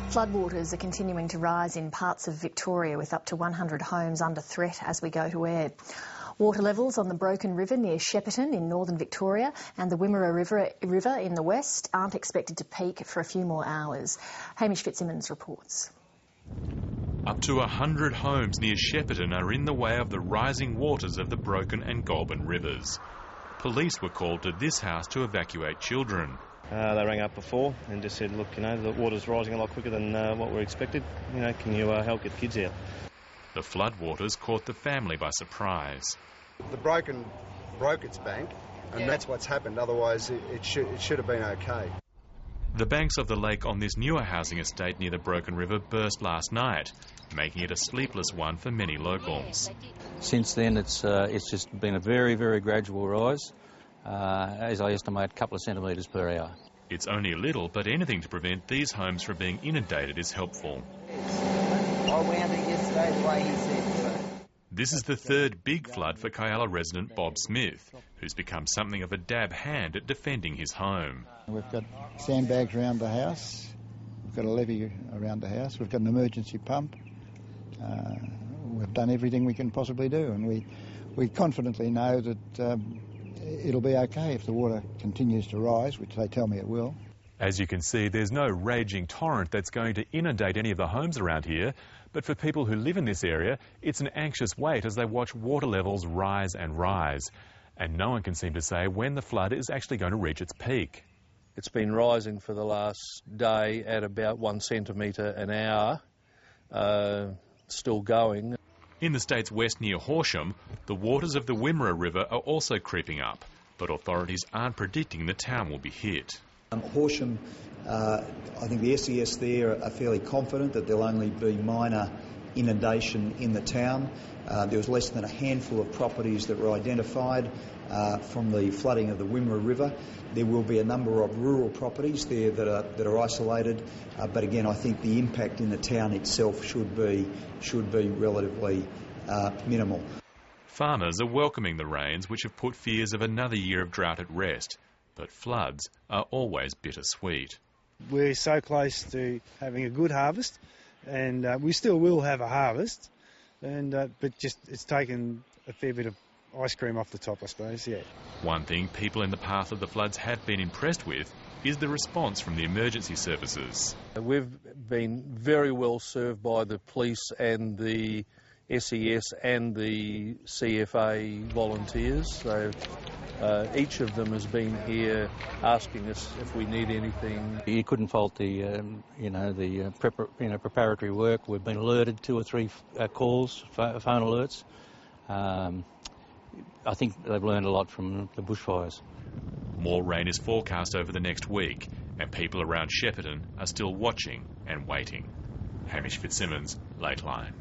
Floodwaters are continuing to rise in parts of Victoria, with up to 100 homes under threat as we go to air. Water levels on the Broken River near Shepparton in northern Victoria and the Wimmera River in the west aren't expected to peak for a few more hours. Hamish Fitzsimmons reports. Up to 100 homes near Shepparton are in the way of the rising waters of the Broken and Goulburn rivers. Police were called to this house to evacuate children. They rang up before and just said, look, the water's rising a lot quicker than what we expected. Can you help get kids out? The floodwaters caught the family by surprise. The Broken broke its bank, and that's what's happened. Otherwise, it should have been okay. The banks of the lake on this newer housing estate near the Broken River burst last night, making it a sleepless one for many locals. Since then, it's just been a very, very gradual rise. As I estimate, a couple of centimetres per hour. It's only a little, but anything to prevent these homes from being inundated is helpful. I wound it yesterday the way he said. This is the third big flood for Kialla resident Bob Smith, who's become something of a dab hand at defending his home. We've got sandbags around the house, we've got a levee around the house, we've got an emergency pump. We've done everything we can possibly do, and we confidently know that it'll be okay if the water continues to rise, which they tell me it will. As you can see, there's no raging torrent that's going to inundate any of the homes around here, but for people who live in this area, it's an anxious wait as they watch water levels rise and rise. And no one can seem to say when the flood is actually going to reach its peak. It's been rising for the last day at about 1 centimetre an hour, still going. In the state's west near Horsham, the waters of the Wimmera River are also creeping up, but authorities aren't predicting the town will be hit. Horsham, I think the SES there are fairly confident that there'll only be minor inundation in the town. There was less than a handful of properties that were identified from the flooding of the Wimmera River. There will be a number of rural properties there that are isolated, but again, I think the impact in the town itself should be relatively minimal. Farmers are welcoming the rains, which have put fears of another year of drought at rest. But floods are always bittersweet. We're so close to having a good harvest, and we still will have a harvest, but just it's taken a fair bit of ice cream off the top, I suppose, yeah. One thing people in the path of the floods have been impressed with is the response from the emergency services. We've been very well served by the police and the SES and the CFA volunteers. So each of them has been here asking us if we need anything. You couldn't fault the preparatory work. We've been alerted 2 or 3 calls, phone alerts. I think they've learned a lot from the bushfires. More rain is forecast over the next week, and people around Shepparton are still watching and waiting. Hamish Fitzsimmons, Lateline.